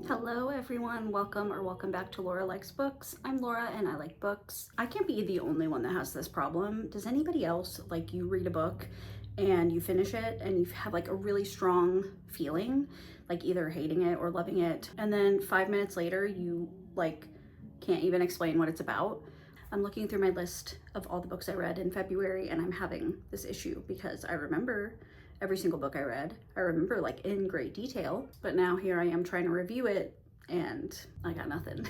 Hello everyone, welcome back to Laura Likes Books. I'm Laura and I like books. I can't be the only one that has this problem. Does anybody else, like, you read a book and you finish it and you have like a really strong feeling, like either hating it or loving it, and then 5 minutes later you like can't even explain what it's about? I'm looking through my list of all the books I read in February and I'm having this issue because I remember every single book I read. I remember like in great detail, but now here I am trying to review it and I got nothing.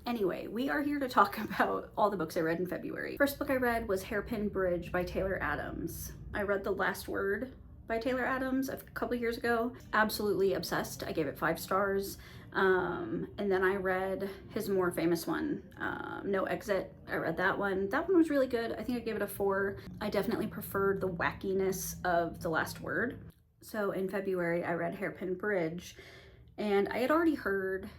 Anyway, we are here to talk about all the books I read in February. First book I read was Hairpin Bridge by Taylor Adams. I read The Last Word by Taylor Adams a couple years ago. Absolutely obsessed. I gave it 5 stars. And then I read his more famous one, No Exit. I read that one. That one was really good. I think I gave it a 4. I definitely preferred the wackiness of The Last Word. So in February, I read Hairpin Bridge, and I had already heard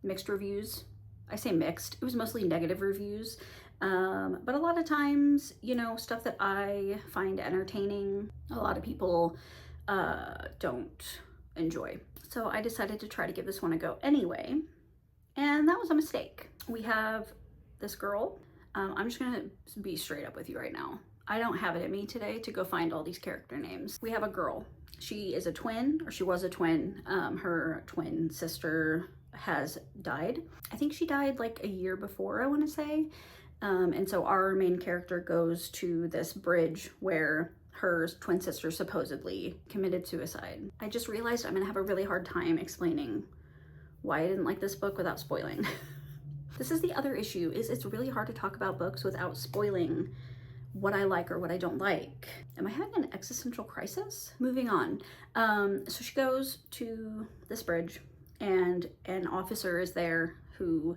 mixed reviews. I say mixed, it was mostly negative reviews. But a lot of times, you know, stuff that I find entertaining, a lot of people don't enjoy. So I decided to try to give this one a go anyway, and that was a mistake. We have this girl. I'm just gonna be straight up with you right now. I don't have it in me today to go find all these character names. We have a girl. She is a twin, or she was a twin. Her twin sister has died. I think she died like a year before, I want to say. And so our main character goes to this bridge where her twin sister supposedly committed suicide. I just realized I'm gonna have a really hard time explaining why I didn't like this book without spoiling. This is the other issue, is it's really hard to talk about books without spoiling what I like or what I don't like. Am I having an existential crisis? Moving on. So she goes to this bridge and an officer is there who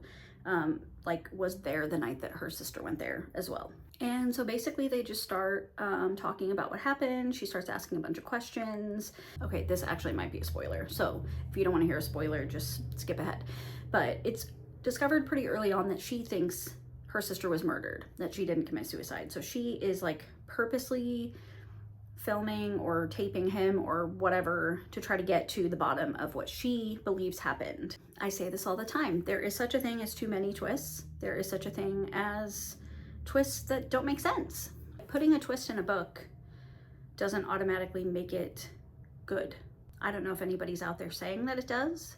like was there the night that her sister went there as well. And so basically they just start talking about what happened. She starts asking a bunch of questions. Okay, this actually might be a spoiler. So if you don't want to hear a spoiler, just skip ahead. But it's discovered pretty early on that she thinks her sister was murdered, that she didn't commit suicide. So she is like purposely filming or taping him or whatever to try to get to the bottom of what she believes happened. I say this all the time. There is such a thing as too many twists. There is such a thing as twists that don't make sense. Putting a twist in a book doesn't automatically make it good. I don't know if anybody's out there saying that it does,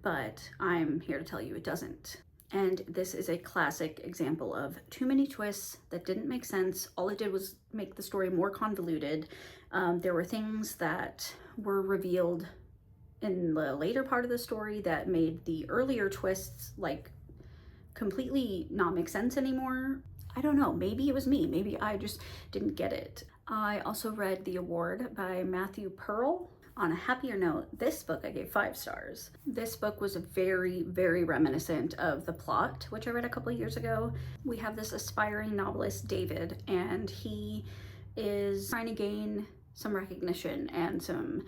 but I'm here to tell you it doesn't. And this is a classic example of too many twists that didn't make sense. All it did was make the story more convoluted. There were things that were revealed in the later part of the story that made the earlier twists like completely not make sense anymore. I don't know, maybe it was me. Maybe I just didn't get it. I also read The Award by Matthew Pearl. On a happier note, this book I gave 5 stars. This book was very, very reminiscent of The Plot, which I read a couple of years ago. We have this aspiring novelist, David, and he is trying to gain some recognition and some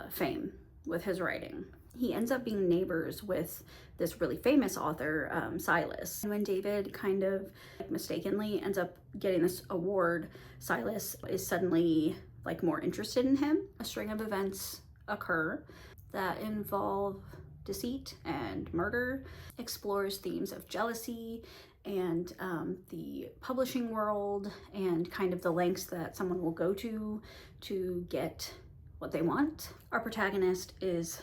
fame with his writing. He ends up being neighbors with this really famous author, Silas. And when David kind of mistakenly ends up getting this award, Silas is suddenly like more interested in him. A string of events occur that involve deceit and murder, explores themes of jealousy and the publishing world and kind of the lengths that someone will go to get what they want. Our protagonist is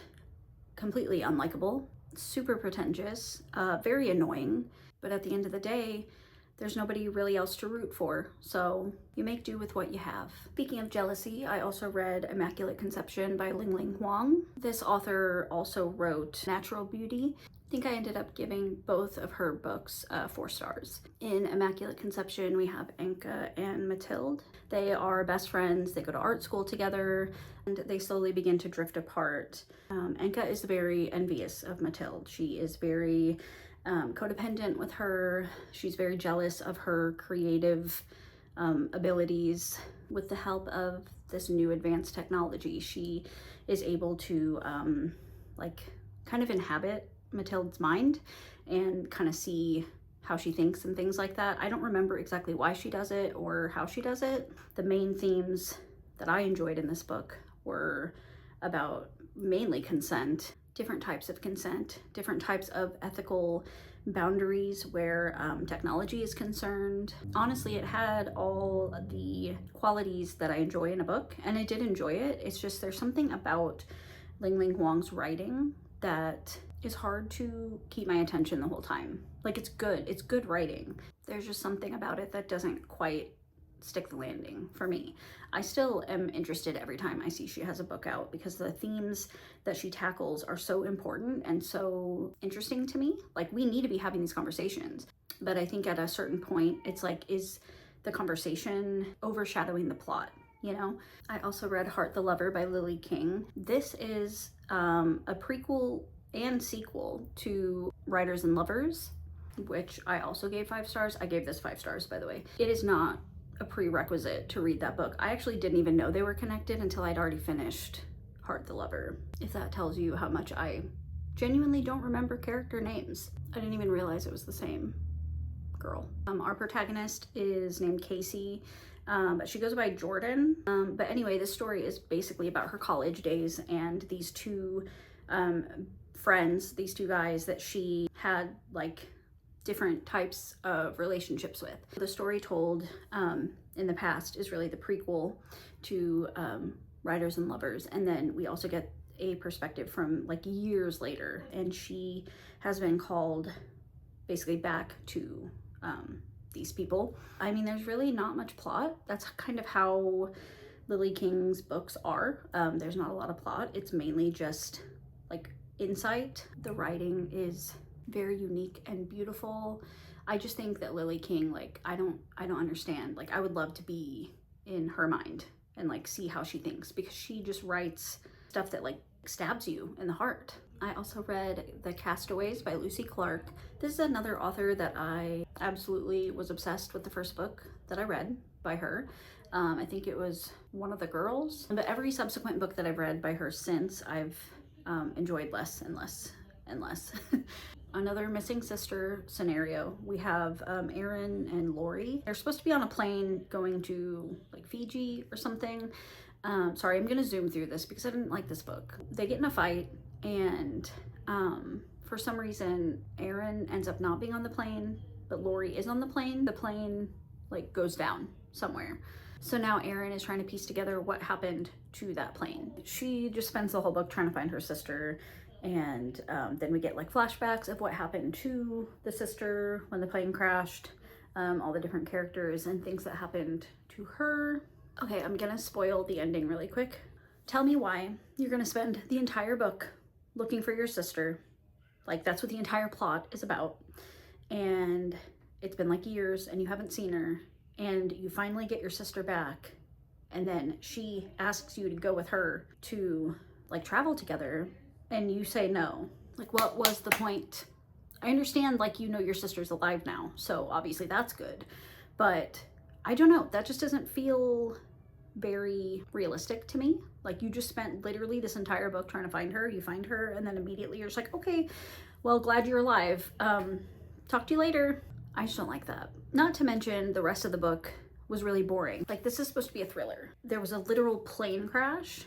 completely unlikable, super pretentious, very annoying, but at the end of the day, there's nobody really else to root for, so you make do with what you have. Speaking of jealousy, I also read Immaculate Conception by Ling Huang. This author also wrote Natural Beauty. I think I ended up giving both of her books 4 stars. In Immaculate Conception, we have Anka and Mathilde. They are best friends, they go to art school together, and they slowly begin to drift apart. Anka is very envious of Mathilde. She is very codependent with her. She's very jealous of her creative abilities. With the help of this new advanced technology, she is able to like kind of inhabit Mathilde's mind and kind of see how she thinks and things like that. I don't remember exactly why she does it or how she does it. The main themes that I enjoyed in this book were about mainly consent different types of consent, different types of ethical boundaries where technology is concerned. Honestly, it had all the qualities that I enjoy in a book, and I did enjoy it. It's just there's something about Ling Ling Huang's writing that is hard to keep my attention the whole time. Like, it's good writing. There's just something about it that doesn't quite stick the landing for me. I still am interested every time I see she has a book out because the themes that she tackles are so important and so interesting to me. Like, we need to be having these conversations. But I think at a certain point, it's like, is the conversation overshadowing the plot? You know? I also read Heart the Lover by Lily King. This is a prequel and sequel to Writers and Lovers, which I also gave 5 stars. I gave this 5 stars, by the way. It is not a prerequisite to read that book. I actually didn't even know they were connected until I'd already finished Heart the Lover, if that tells you how much I genuinely don't remember character names. I didn't even realize it was the same girl. Our protagonist is named Casey, but she goes by Jordan. But anyway, this story is basically about her college days and these two friends, these two guys that she had like different types of relationships with. The story told in the past is really the prequel to Writers and Lovers, and then we also get a perspective from like years later, and she has been called basically back to these people. I mean, there's really not much plot. That's kind of how Lily King's books are. There's not a lot of plot. It's mainly just like insight. The writing is very unique and beautiful. I just think that Lily King, like, I don't understand. Like, I would love to be in her mind and like see how she thinks, because she just writes stuff that like stabs you in the heart. I also read The Castaways by Lucy Clark. This is another author that I absolutely was obsessed with the first book that I read by her. I think it was One of the Girls, but every subsequent book that I've read by her since, I've enjoyed less and less and less. Another missing sister scenario. We have Erin and Lori. They're supposed to be on a plane going to like Fiji or something. Sorry, I'm gonna zoom through this because I didn't like this book. They get in a fight, and for some reason Erin ends up not being on the plane, but Lori is on the plane. The plane like goes down somewhere. So now Erin is trying to piece together what happened to that plane. She just spends the whole book trying to find her sister, and then we get like flashbacks of what happened to the sister when the plane crashed, all the different characters and things that happened to her. Okay, I'm gonna spoil the ending really quick. Tell me why you're gonna spend the entire book looking for your sister. Like, that's what the entire plot is about. And it's been like years and you haven't seen her, and you finally get your sister back, and then she asks you to go with her to like travel together, and you say no. Like, what was the point? I understand, like, you know your sister's alive now, so obviously that's good, but I don't know, that just doesn't feel very realistic to me. Like, you just spent literally this entire book trying to find her, you find her, and then immediately you're just like, okay, well, glad you're alive. Talk to you later. I just don't like that. Not to mention the rest of the book was really boring. Like, this is supposed to be a thriller. There was a literal plane crash,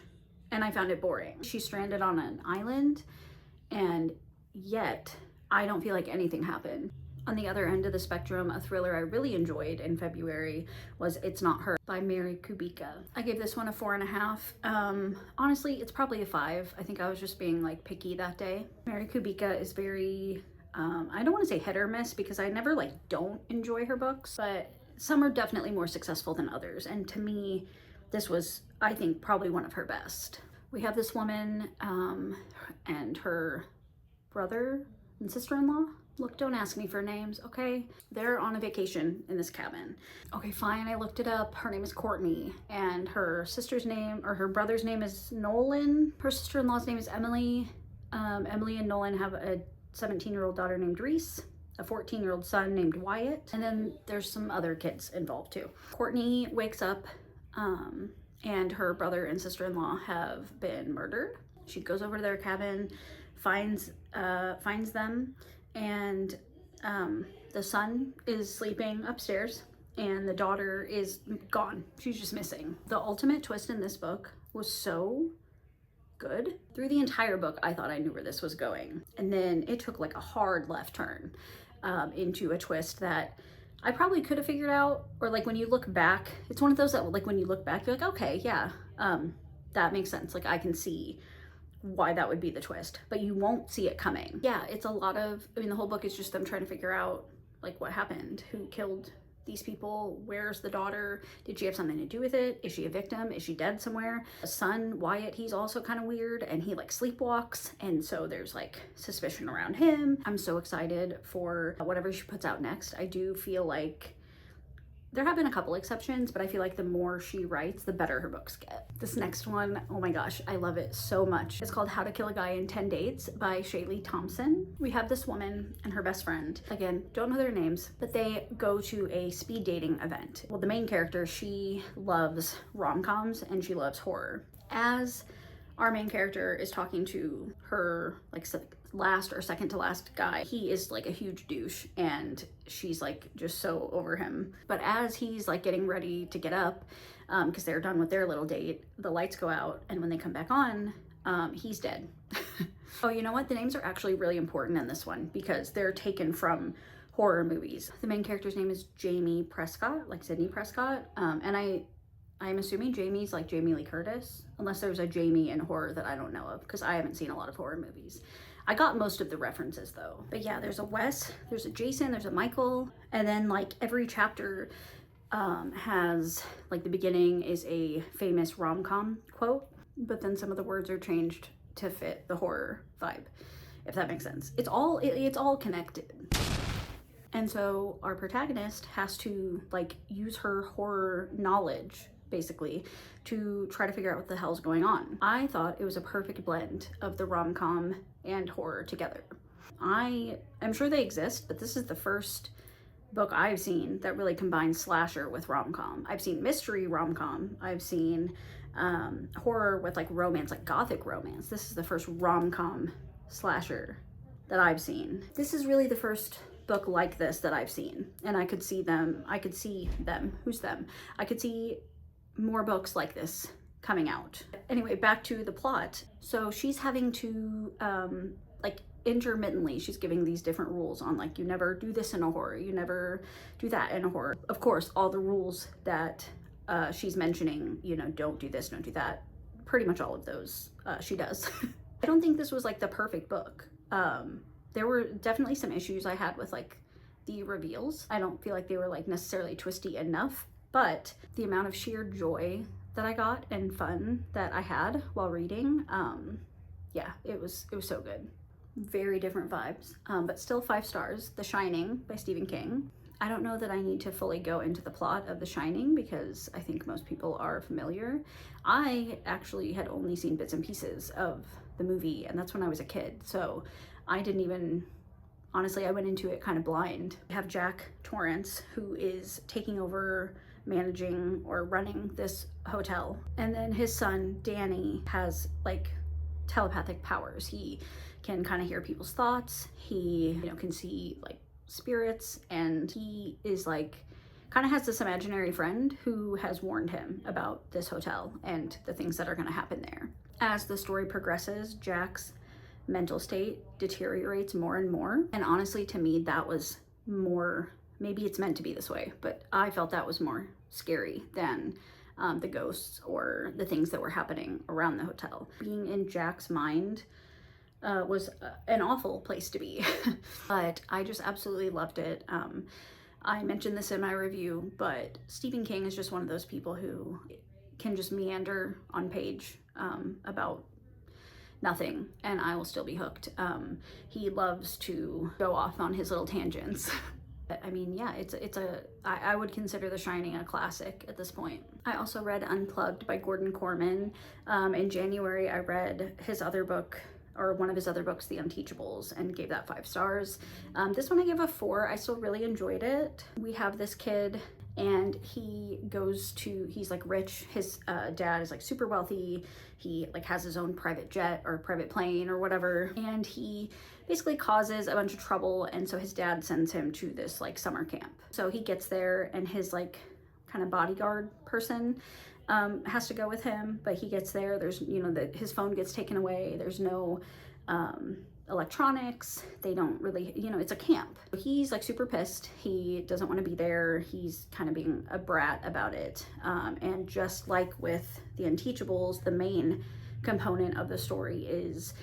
and I found it boring. She's stranded on an island, and yet I don't feel like anything happened. On the other end of the spectrum, a thriller I really enjoyed in February was It's Not Her by Mary Kubica. I gave this one a 4.5. Honestly, it's probably a 5. I think I was just being like picky that day. Mary Kubica is very, I don't want to say hit or miss because I never like don't enjoy her books, but some are definitely more successful than others. And to me, this was, I think, probably one of her best. We have this woman and her brother and sister-in-law. Look, don't ask me for names, okay? They're on a vacation in this cabin. Okay, fine, I looked it up. Her name is Courtney, and her sister's name, or her brother's name is Nolan. Her sister-in-law's name is Emily. Emily and Nolan have a 17-year-old daughter named Reese, a 14-year-old son named Wyatt, and then there's some other kids involved too. Courtney wakes up, and her brother and sister-in-law have been murdered. She goes over to their cabin, finds them, and the son is sleeping upstairs and the daughter is gone. She's just missing. The ultimate twist in this book was so good. Through the entire book, I thought I knew where this was going. And then it took like a hard left turn into a twist that I probably could have figured out, or like when you look back, it's one of those that like when you look back, you're like, okay, yeah, that makes sense. Like I can see why that would be the twist, but you won't see it coming. Yeah, it's a lot of, I mean, the whole book is just them trying to figure out like what happened, who killed these people, where's the daughter, did she have something to do with it, is she a victim, is she dead somewhere? The son, Wyatt, he's also kind of weird and he like sleepwalks, and so there's like suspicion around him. I'm so excited for whatever she puts out next. I do feel like there have been a couple exceptions, but I feel like the more she writes, the better her books get. This next one, oh my gosh, I love it so much. It's called How to Kill a Guy in 10 Dates by Shaylee Thompson. We have this woman and her best friend. Again, don't know their names, but they go to a speed dating event. Well, the main character, she loves rom-coms and she loves horror. As our main character is talking to her like last or second to last guy, he is like a huge douche and she's like just so over him. But as he's like getting ready to get up, because they're done with their little date, the lights go out, and when they come back on, he's dead. Oh, you know what? The names are actually really important in this one because they're taken from horror movies. The main character's name is Jamie Prescott, like Sidney Prescott, and I'm assuming Jamie's like Jamie Lee Curtis, unless there's a Jamie in horror that I don't know of, because I haven't seen a lot of horror movies. I got most of the references though. But yeah, there's a Wes, there's a Jason, there's a Michael, and then like every chapter has, like the beginning is a famous rom-com quote, but then some of the words are changed to fit the horror vibe, if that makes sense. It's all connected. And so our protagonist has to like use her horror knowledge basically to try to figure out what the hell's going on. I thought it was a perfect blend of the rom-com and horror together. I am sure they exist, but this is the first book I've seen that really combines slasher with rom-com. I've seen mystery rom-com. I've seen horror with like romance, like gothic romance. This is the first rom-com slasher that I've seen. This is really the first book like this that I've seen, and I could see them. Who's them? I could see more books like this coming out. Anyway, back to the plot. So she's having to like intermittently, she's giving these different rules on like, you never do this in a horror, you never do that in a horror. Of course, all the rules that she's mentioning, you know, don't do this, don't do that, pretty much all of those she does. I don't think this was like the perfect book. There were definitely some issues I had with like the reveals. I don't feel like they were like necessarily twisty enough, but the amount of sheer joy that I got and fun that I had while reading, yeah, it was so good. Very different vibes, but still 5 stars. The Shining by Stephen King. I don't know that I need to fully go into the plot of The Shining because I think most people are familiar. I actually had only seen bits and pieces of the movie, and that's when I was a kid, so I didn't even, honestly, I went into it kind of blind. We have Jack Torrance, who is taking over managing or running this hotel, and then his son Danny has like telepathic powers. He can kind of hear people's thoughts. He, you know, can see like spirits, and he is like kind of has this imaginary friend who has warned him about this hotel and the things that are going to happen there. As the story progresses, Jack's mental state deteriorates more and more, and honestly, to me, that was more, maybe it's meant to be this way, but I felt that was more scary than the ghosts or the things that were happening around the hotel. Being in Jack's mind was an awful place to be, but I just absolutely loved it. I mentioned this in my review, but Stephen King is just one of those people who can just meander on page about nothing, and I will still be hooked. He loves to go off on his little tangents. I mean, yeah, I would consider The Shining a classic at this point. I also read Unplugged by Gordon Corman. In January, I read his other book, or one of his other books, The Unteachables, and gave that 5 stars. This one I gave a 4. I still really enjoyed it. We have this kid, and he's like rich. His dad is like super wealthy. He like has his own private jet or private plane or whatever, and he basically causes a bunch of trouble, and so his dad sends him to this like summer camp. So he gets there, and his like kind of bodyguard person has to go with him, but he gets there. There's, his phone gets taken away. There's no electronics. They don't really, it's a camp. He's like super pissed. He doesn't want to be there. He's kind of being a brat about it. And just like with the Unteachables, the main component of the story is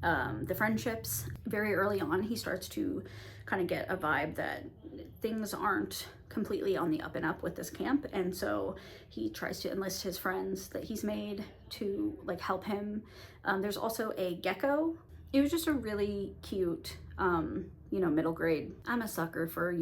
the friendships. Very early on, he starts to kind of get a vibe that things aren't completely on the up and up with this camp, and so he tries to enlist his friends that he's made to like help him. There's also a gecko. It was just a really cute, middle grade. I'm a sucker for,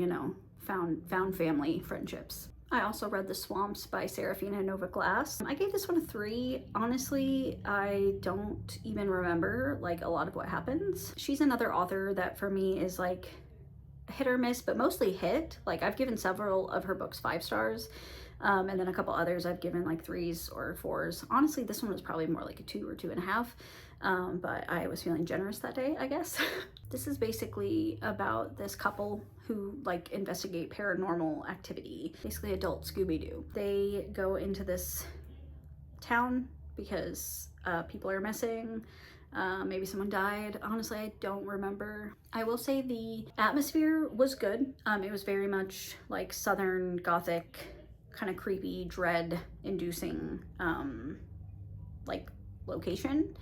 found family friendships. I also read The Swamps by Serafina Nova Glass. I gave this one a 3. Honestly, I don't even remember like a lot of what happens. She's another author that for me is like hit or miss, but mostly hit. Like I've given several of her books 5 stars. And then a couple others I've given like 3s or 4s. Honestly, this one was probably more like a 2 or 2.5. But I was feeling generous that day, I guess. This is basically about this couple who like investigate paranormal activity, basically adult Scooby-Doo. They go into this town because people are missing. Maybe someone died. Honestly, I don't remember. I will say the atmosphere was good. It was very much like Southern Gothic, kind of creepy, dread-inducing like location.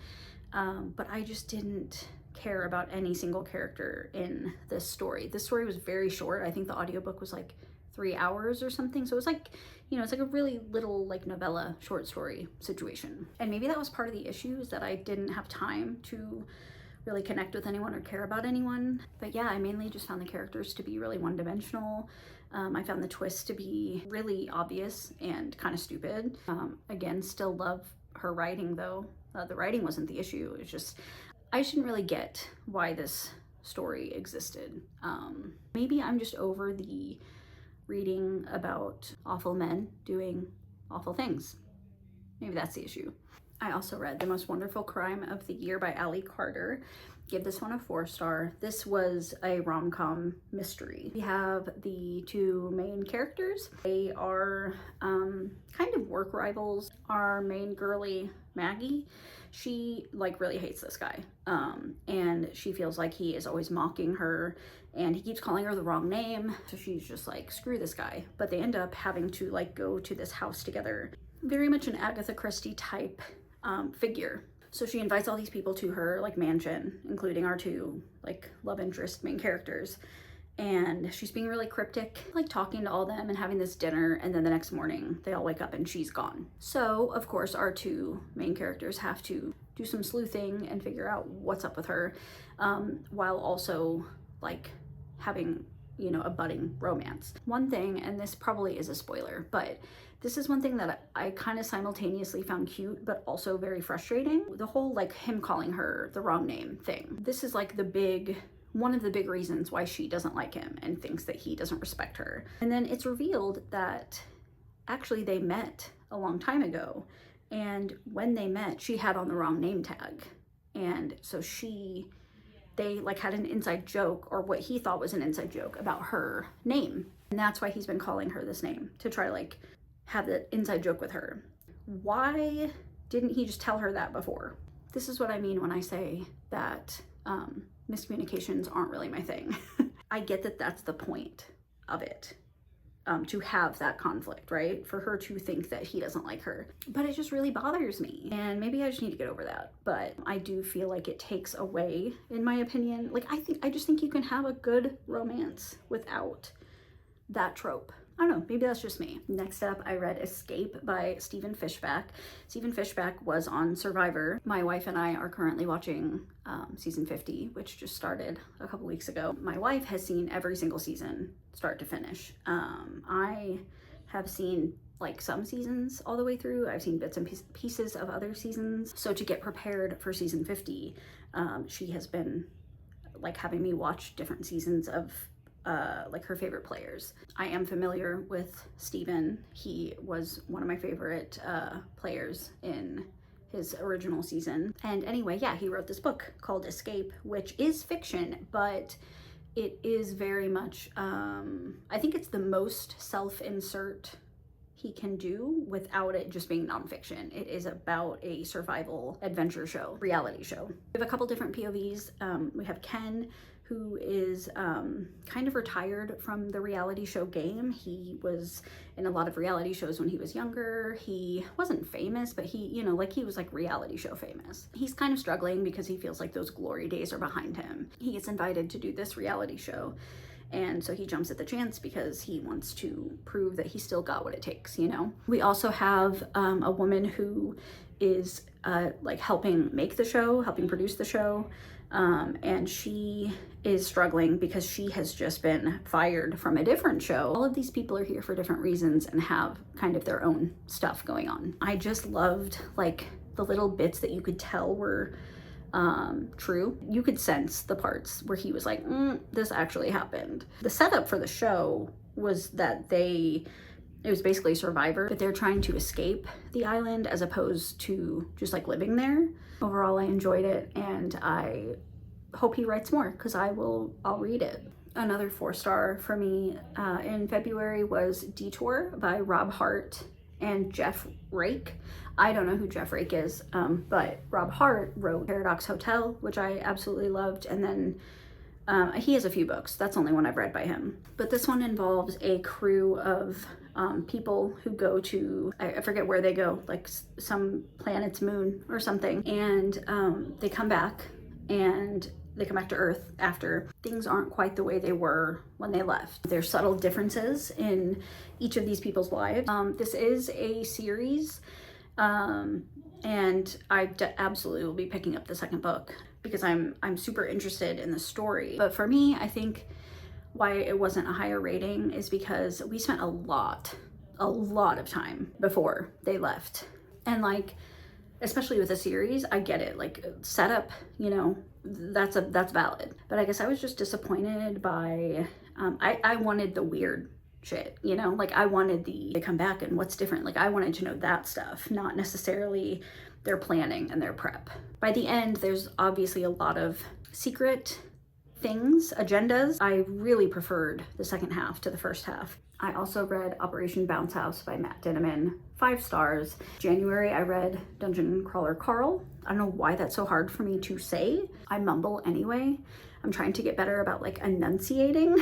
But I just didn't care about any single character in this story. This story was very short. I think the audiobook was like 3 hours or something. So it was like, it's like a really little like novella short story situation. And maybe that was part of the issue, is that I didn't have time to really connect with anyone or care about anyone. But yeah, I mainly just found the characters to be really one-dimensional. I found the twist to be really obvious and kind of stupid. Again, still love her writing though. The writing wasn't the issue. It's just, I just didn't really get why this story existed. Maybe I'm just over the reading about awful men doing awful things. Maybe that's the issue. I also read The Most Wonderful Crime of the Year by Ali Carter. Give this one a 4-star. This was a rom-com mystery. We have the 2 main characters. They are kind of work rivals. Our main girly, Maggie, she like really hates this guy. And she feels like he is always mocking her and he keeps calling her the wrong name. So she's just like, screw this guy. But they end up having to like go to this house together. Very much an Agatha Christie type figure. So she invites all these people to her like mansion, including our 2 like love interest main characters. And she's being really cryptic, like talking to all of them and having this dinner, and then the next morning they all wake up and she's gone. So of course our 2 main characters have to do some sleuthing and figure out what's up with her, while also like having, a budding romance. One thing, and this probably is a spoiler, but this is one thing that I kind of simultaneously found cute, but also very frustrating. The whole like him calling her the wrong name thing. This is like one of the big reasons why she doesn't like him and thinks that he doesn't respect her. And then it's revealed that actually they met a long time ago. And when they met, she had on the wrong name tag. And so they like had an inside joke, or what he thought was an inside joke, about her name. And that's why he's been calling her this name, to try to like have the inside joke with her. Why didn't he just tell her that before? This is what I mean when I say that miscommunications aren't really my thing. I get that that's the point of it, to have that conflict, right? For her to think that he doesn't like her. But it just really bothers me. And maybe I just need to get over that. But I do feel like it takes away, in my opinion, like I just think you can have a good romance without that trope. I don't know, maybe that's just me. Next up, I read Escape by Stephen Fishbach. Stephen Fishbach was on Survivor. My wife and I are currently watching season 50, which just started a couple weeks ago. My wife has seen every single season, start to finish. I have seen like some seasons all the way through. I've seen bits and pieces of other seasons. So to get prepared for season 50, she has been like having me watch different seasons of like her favorite players. I am familiar with Steven. He was one of my favorite players in his original season. And anyway, yeah, he wrote this book called Escape, which is fiction, but it is very much, I think it's the most self-insert he can do without it just being nonfiction. It is about a survival adventure show, reality show. We have a couple different POVs. We have Ken, who is kind of retired from the reality show game. He was in a lot of reality shows when he was younger. He wasn't famous, but he, you know, like he was like reality show famous. He's kind of struggling because he feels like those glory days are behind him. He gets invited to do this reality show, and so he jumps at the chance because he wants to prove that he still got what it takes, you know? We also have a woman who is like helping make the show, helping produce the show. And she is struggling because she has just been fired from a different show. All of these people are here for different reasons and have kind of their own stuff going on. I just loved like the little bits that you could tell were true. You could sense the parts where he was like, this actually happened. The setup for the show was that it was basically Survivor, but they're trying to escape the island as opposed to just like living there. Overall, I enjoyed it, and I hope he writes more because I'll read it. Another 4-star for me in February was Detour by Rob Hart and Jeff Rake. I don't know who Jeff Rake is, but Rob Hart wrote Paradox Hotel, which I absolutely loved, and then he has a few books. That's the only one I've read by him. But this one involves a crew of people who go to, I forget where they go, like some planet's moon or something, and they come back to Earth after things aren't quite the way they were when they left. There's subtle differences in each of these people's lives. This is a series, and I absolutely will be picking up the second book because I'm super interested in the story. But for me, I think why it wasn't a higher rating is because we spent a lot of time before they left. And like, especially with a series, I get it, like setup, you know, that's valid. But I guess I was just disappointed by, I wanted the weird shit, you know, like I wanted they come back and what's different. Like I wanted to know that stuff, not necessarily their planning and their prep. By the end, there's obviously a lot of secret things, agendas. I really preferred the second half to the first half. I also read Operation Bounce House by Matt Dinniman, 5 stars. January, I read Dungeon Crawler Carl. I don't know why that's so hard for me to say. I mumble anyway. I'm trying to get better about like enunciating,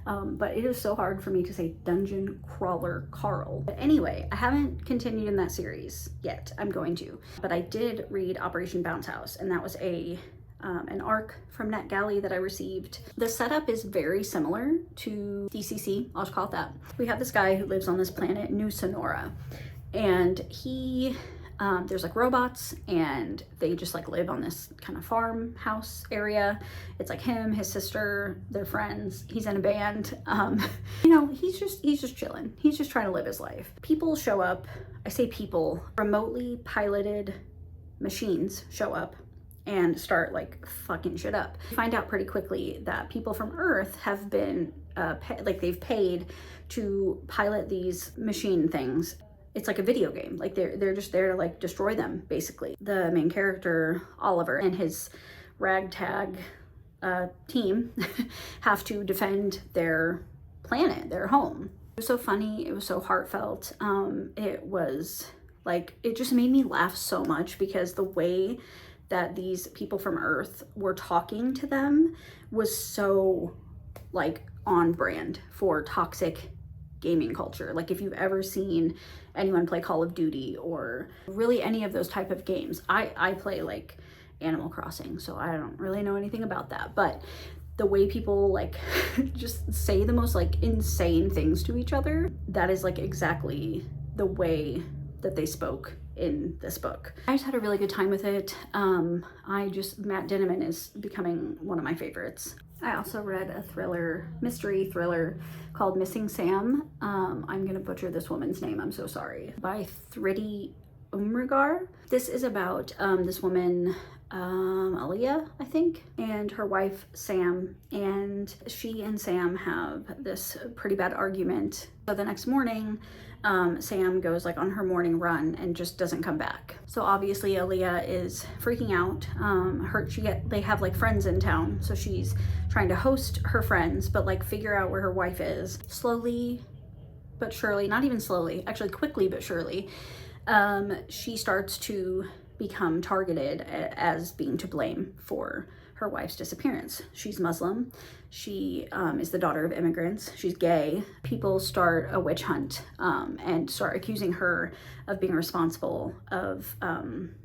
but it is so hard for me to say Dungeon Crawler Carl. But anyway, I haven't continued in that series yet. I'm going to, but I did read Operation Bounce House, and that was an arc from NetGalley that I received. The setup is very similar to DCC, I'll just call it that. We have this guy who lives on this planet, New Sonora, and there's like robots, and they just like live on this kind of farmhouse area. It's like him, his sister, their friends. He's in a band. You know, he's just chilling. He's just trying to live his life. People show up. I say people, remotely piloted machines show up and start like fucking shit up. You find out pretty quickly that people from Earth have been they've paid to pilot these machine things. It's like a video game. Like they're just there to like destroy them, basically. The main character, Oliver, and his ragtag team have to defend their planet, their home. It was so funny. It was so heartfelt. It was like, it just made me laugh so much because the way that these people from Earth were talking to them was so like on brand for toxic gaming culture. Like if you've ever seen anyone play Call of Duty or really any of those type of games, I play like Animal Crossing, so I don't really know anything about that, but the way people like just say the most like insane things to each other, that is like exactly the way that they spoke in this book. I just had a really good time with it. Matt Dinniman is becoming one of my favorites. I also read a mystery thriller called Missing Sam. I'm gonna butcher this woman's name, I'm so sorry. By Thridi Umrigar. This is about this woman, Aaliyah, I think, and her wife, Sam, and she and Sam have this pretty bad argument. So the next morning, Sam goes like on her morning run and just doesn't come back. So obviously Aaliyah is freaking out. They have like friends in town, so she's trying to host her friends, but like figure out where her wife is. Slowly but surely, not even slowly, actually quickly but surely, she starts to become targeted as being to blame for her wife's disappearance. She's Muslim. She is the daughter of immigrants. She's gay. People start a witch hunt and start accusing her of being responsible of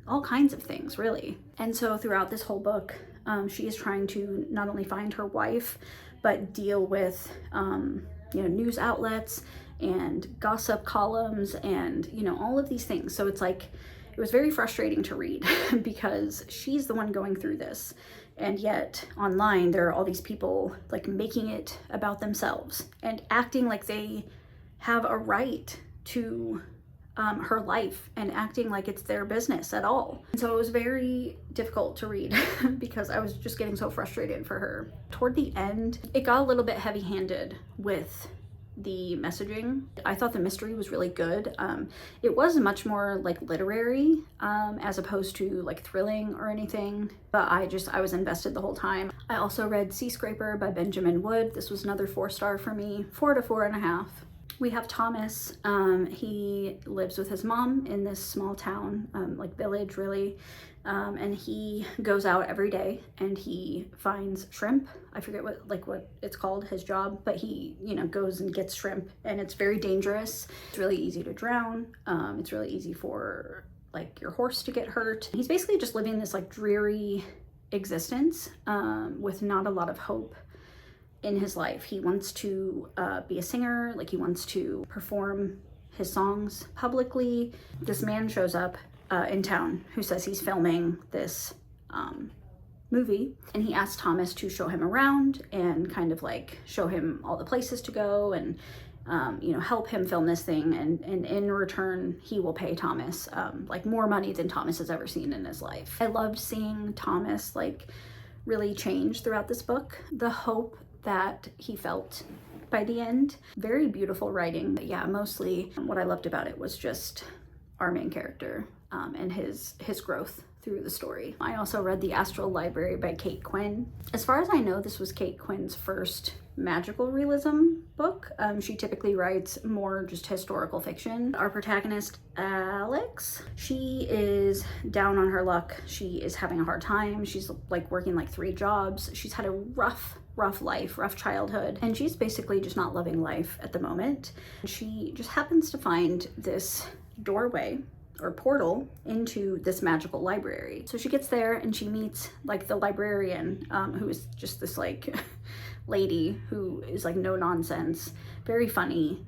all kinds of things, really. And so throughout this whole book, she is trying to not only find her wife, but deal with news outlets and gossip columns and all of these things. So it's like, it was very frustrating to read because she's the one going through this, and yet online there are all these people like making it about themselves and acting like they have a right to her life and acting like it's their business at all. And so it was very difficult to read because I was just getting so frustrated for her. Toward the end, it got a little bit heavy-handed with the messaging. I thought the mystery was really good. It was much more like literary as opposed to like thrilling or anything, but I was invested the whole time. I also read Sea Scraper by Benjamin Wood. This was another 4-star for me, 4 to 4.5. We have Thomas. He lives with his mom in this small town, like village really. And he goes out every day and he finds shrimp. I forget what it's called, his job, but he, goes and gets shrimp, and it's very dangerous. It's really easy to drown. It's really easy for like your horse to get hurt. He's basically just living this like dreary existence with not a lot of hope in his life. He wants to be a singer, like he wants to perform his songs publicly. This man shows up in town who says he's filming this movie, and he asks Thomas to show him around and kind of like show him all the places to go and help him film this thing, and in return he will pay Thomas like more money than Thomas has ever seen in his life. I loved seeing Thomas like really change throughout this book. The hope that he felt by the end. Very beautiful writing. But yeah, mostly what I loved about it was just our main character and his growth through the story. I also read The Astral Library by Kate Quinn. As far as I know, this was Kate Quinn's first magical realism book. She typically writes more just historical fiction. Our protagonist, Alex, she is down on her luck. She is having a hard time. She's like working like 3 jobs. She's had a rough life, rough childhood, and she's basically just not loving life at the moment. She just happens to find this doorway or portal into this magical library. So she gets there and she meets like the librarian, who is just this like lady who is like no nonsense, very funny,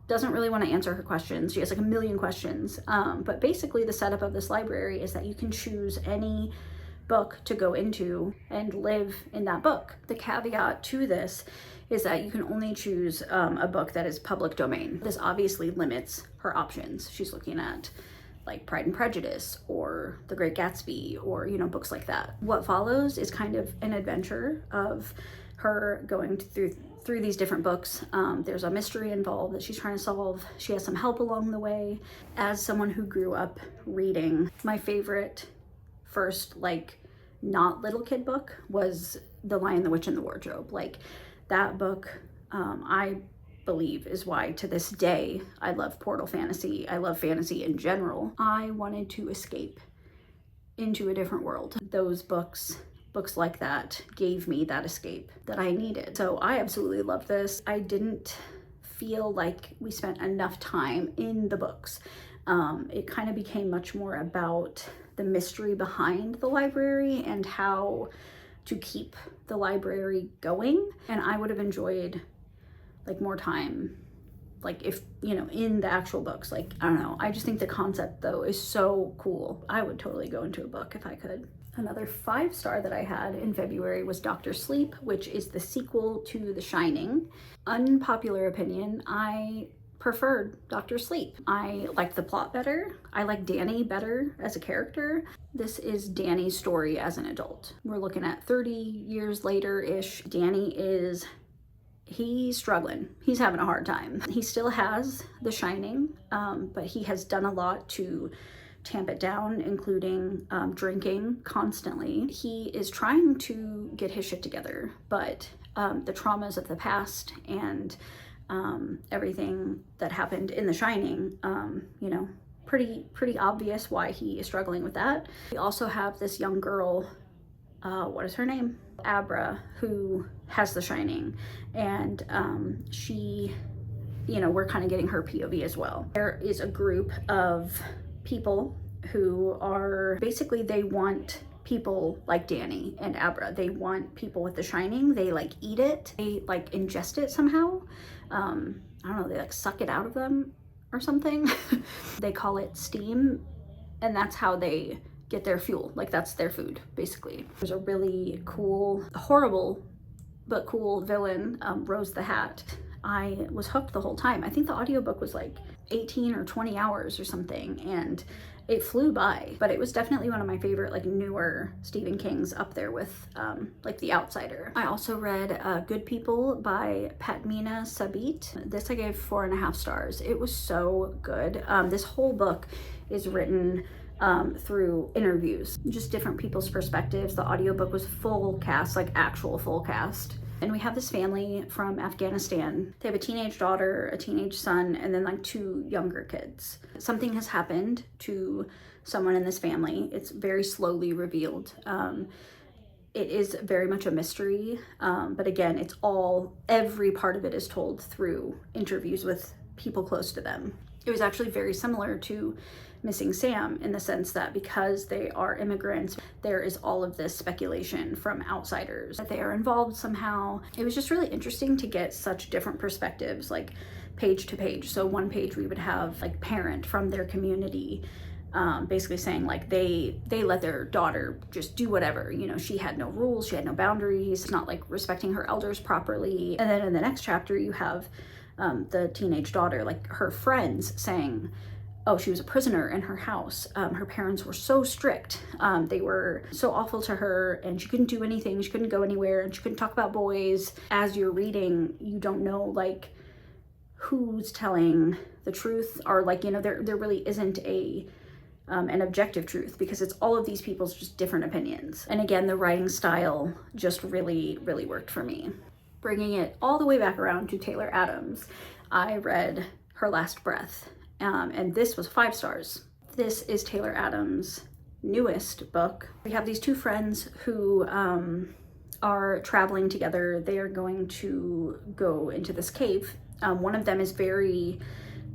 doesn't really want to answer her questions. She has like a million questions, but basically the setup of this library is that you can choose any book to go into and live in that book. The caveat to this is that you can only choose a book that is public domain. This obviously limits her options. She's looking at like Pride and Prejudice or The Great Gatsby or books like that. What follows is kind of an adventure of her going through these different books. There's a mystery involved that she's trying to solve. She has some help along the way. As someone who grew up reading, my favorite first like not little kid book was The Lion, the Witch, and the Wardrobe. Like that book, I believe is why to this day I love Portal Fantasy. I love fantasy in general. I wanted to escape into a different world. Those books like that gave me that escape that I needed. So I absolutely love this. I didn't feel like we spent enough time in the books. It kind of became much more about the mystery behind the library and how to keep the library going. And I would have enjoyed like more time, like if, in the actual books, like, I don't know. I just think the concept though is so cool. I would totally go into a book if I could. Another 5-star that I had in February was Dr. Sleep, which is the sequel to The Shining. Unpopular opinion, I preferred Dr. Sleep. I liked the plot better. I like Danny better as a character. This is Danny's story as an adult. We're looking at 30 years later-ish. Danny he's struggling. He's having a hard time. He still has The Shining, but he has done a lot to tamp it down, including drinking constantly. He is trying to get his shit together, but the traumas of the past and everything that happened in The Shining, you know, pretty obvious why he is struggling with that. We also have this young girl, what is her name? Abra, who has The Shining, and she, you know, we're kind of getting her POV as well. There is a group of people who are basically, they want people like Danny and Abra. They want people with The Shining. They like eat it. They like ingest it somehow. I don't know, they like suck it out of them or something. They call it steam, and that's how they get their fuel. Like that's their food, basically. There's a really cool, horrible, but cool villain, Rose the Hat. I was hooked the whole time. I think the audiobook was like 18 or 20 hours or something, and it flew by, but it was definitely one of my favorite, like, newer Stephen King's, up there with like The Outsider. I also read Good People by Padmina Sabit. This I gave 4.5 stars. It was so good. This whole book is written through interviews, just different people's perspectives. The audiobook was full cast, like actual full cast. And we have this family from Afghanistan. They have a teenage daughter, a teenage son, and then like 2 younger kids. Something has happened to someone in this family. It's very slowly revealed. It is very much a mystery, but again, it's every part of it is told through interviews with people close to them. It was actually very similar to Missing Sam, in the sense that because they are immigrants, there is all of this speculation from outsiders that they are involved somehow. It was just really interesting to get such different perspectives, like page to page. So one page we would have like parent from their community, basically saying like they let their daughter just do whatever, you know, she had no rules, she had no boundaries, not like respecting her elders properly. And then in the next chapter you have the teenage daughter, like her friends saying, oh, she was a prisoner in her house. Her parents were so strict. They were so awful to her, and she couldn't do anything. She couldn't go anywhere, and she couldn't talk about boys. As you're reading, you don't know like who's telling the truth, or like, you know, there really isn't an objective truth, because it's all of these people's just different opinions. And again, the writing style just really worked for me. Bringing it all the way back around to Taylor Adams, I read Her Last Breath. And this was 5 stars. This is Taylor Adams' newest book. We have these 2 friends who are traveling together. They are going to go into this cave. One of them is very,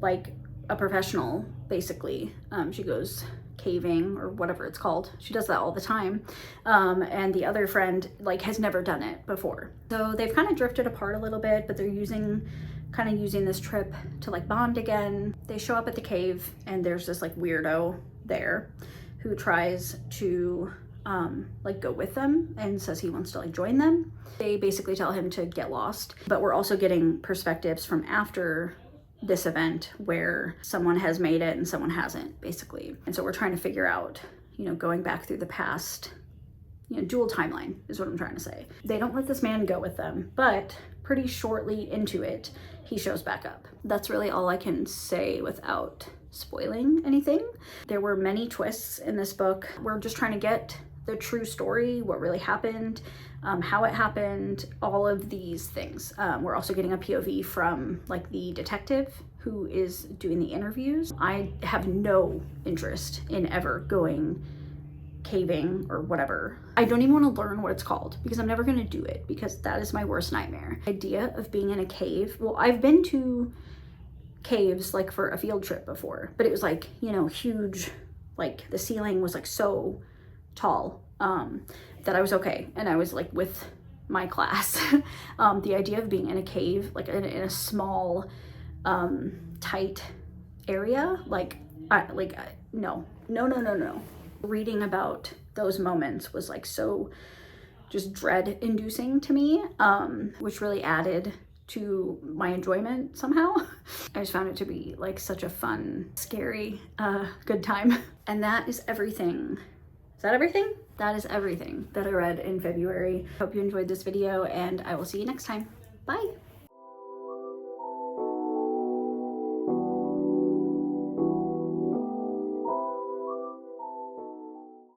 like, a professional, basically. She goes caving or whatever it's called. She does that all the time. And the other friend, like, has never done it before. So they've kind of drifted apart a little bit, but they're using this trip to like bond again. They show up at the cave, and there's this like weirdo there who tries to like go with them and says he wants to like join them. They basically tell him to get lost, but we're also getting perspectives from after this event where someone has made it and someone hasn't, basically. And so we're trying to figure out, you know, going back through the past, you know, dual timeline is what I'm trying to say. They don't let this man go with them, but pretty shortly into it, he shows back up. That's really all I can say without spoiling anything. There were many twists in this book. We're just trying to get the true story, what really happened, how it happened, all of these things. We're also getting a POV from like the detective who is doing the interviews. I have no interest in ever going caving or whatever. I don't even want to learn what it's called, because I'm never going to do it, because that is my worst nightmare. The idea of being in a cave. Well, I've been to caves like for a field trip before, but it was like, you know, huge, like the ceiling was like so tall that I was okay, and I was like with my class. The idea of being in a cave, like in a small tight area, no. Reading about those moments was like so just dread inducing to me, which really added to my enjoyment somehow. I just found it to be like such a fun, scary, good time. And that is everything. Is that everything? That is everything that I read in February. Hope you enjoyed this video, and I will see you next time. Bye.